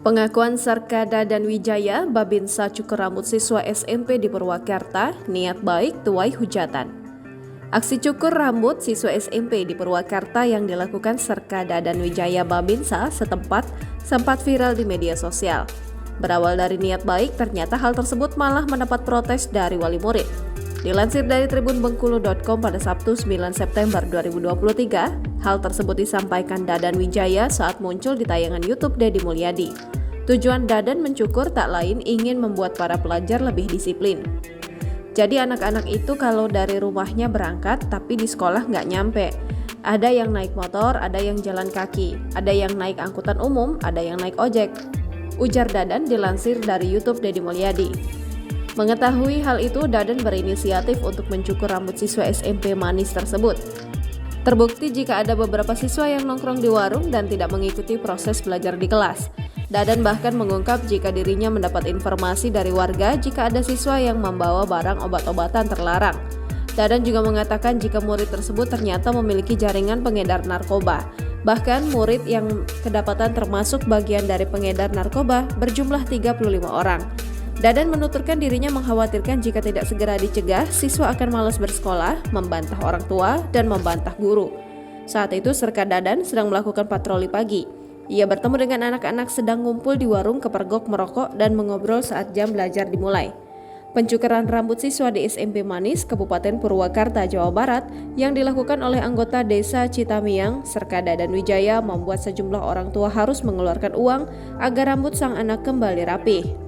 Pengakuan Sarkada dan Wijaya, Babinsa cukur rambut siswa SMP di Purwakarta, niat baik tuai hujatan. Aksi cukur rambut siswa SMP di Purwakarta yang dilakukan Sarkada dan Wijaya Babinsa setempat sempat viral di media sosial. Berawal dari niat baik, ternyata hal tersebut malah mendapat protes dari wali murid. Dilansir dari tribunbengkulu.com pada Sabtu 9 September 2023, hal tersebut disampaikan Dadan Wijaya saat muncul di tayangan YouTube Deddy Mulyadi. Tujuan Dadan mencukur tak lain ingin membuat para pelajar lebih disiplin. Jadi anak-anak itu kalau dari rumahnya berangkat tapi di sekolah nggak nyampe. Ada yang naik motor, ada yang jalan kaki, ada yang naik angkutan umum, ada yang naik ojek. Ujar Dadan dilansir dari YouTube Deddy Mulyadi. Mengetahui hal itu, Dadan berinisiatif untuk mencukur rambut siswa SMP Manis tersebut. Terbukti jika ada beberapa siswa yang nongkrong di warung dan tidak mengikuti proses belajar di kelas. Dadan bahkan mengungkap jika dirinya mendapat informasi dari warga jika ada siswa yang membawa barang obat-obatan terlarang. Dadan juga mengatakan jika murid tersebut ternyata memiliki jaringan pengedar narkoba. Bahkan murid yang kedapatan termasuk bagian dari pengedar narkoba berjumlah 35 orang. Dadan menuturkan dirinya mengkhawatirkan jika tidak segera dicegah, siswa akan malas bersekolah, membantah orang tua, dan membantah guru. Saat itu Serka Dadan sedang melakukan patroli pagi. Ia bertemu dengan anak-anak sedang ngumpul di warung kepergok merokok dan mengobrol saat jam belajar dimulai. Pencukuran rambut siswa di SMP Manis, Kabupaten Purwakarta, Jawa Barat, yang dilakukan oleh anggota Desa Citamiang, Serka Dadan Wijaya membuat sejumlah orang tua harus mengeluarkan uang agar rambut sang anak kembali rapih.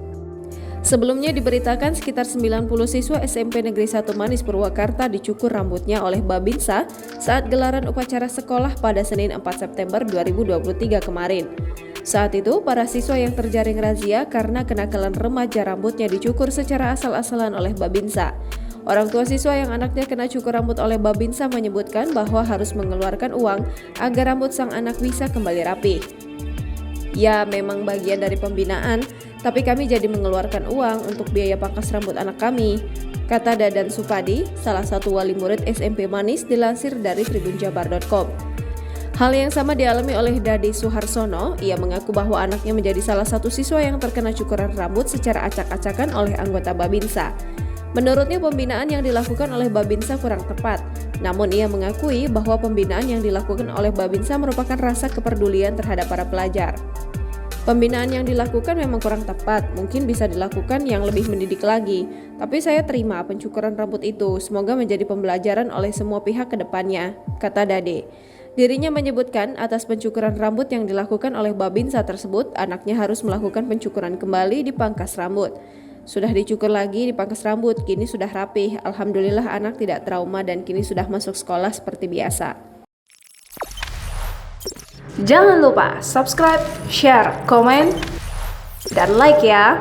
Sebelumnya diberitakan sekitar 90 siswa SMP Negeri 1 Manis Purwakarta dicukur rambutnya oleh Babinsa saat gelaran upacara sekolah pada Senin 4 September 2023 kemarin. Saat itu, para siswa yang terjaring razia karena kenakalan remaja rambutnya dicukur secara asal-asalan oleh Babinsa. Orang tua siswa yang anaknya kena cukur rambut oleh Babinsa menyebutkan bahwa harus mengeluarkan uang agar rambut sang anak bisa kembali rapi. Ya, memang bagian dari pembinaan, tapi kami jadi mengeluarkan uang untuk biaya pangkas rambut anak kami, kata Dadan Supadi, salah satu wali murid SMP Manis dilansir dari tribunjabar.com. Hal yang sama dialami oleh Dadi Suharsono. Ia mengaku bahwa anaknya menjadi salah satu siswa yang terkena cukuran rambut secara acak-acakan oleh anggota Babinsa. Menurutnya pembinaan yang dilakukan oleh Babinsa kurang tepat. Namun ia mengakui bahwa pembinaan yang dilakukan oleh Babinsa merupakan rasa kepedulian terhadap para pelajar. Pembinaan yang dilakukan memang kurang tepat, mungkin bisa dilakukan yang lebih mendidik lagi. Tapi saya terima pencukuran rambut itu, semoga menjadi pembelajaran oleh semua pihak ke depannya, kata Dade. Dirinya menyebutkan atas pencukuran rambut yang dilakukan oleh Babinsa tersebut, anaknya harus melakukan pencukuran kembali di pangkas rambut. Sudah dicukur lagi di pangkas rambut, kini sudah rapih. Alhamdulillah anak tidak trauma dan kini sudah masuk sekolah seperti biasa. Jangan lupa subscribe, share, komen, dan like ya.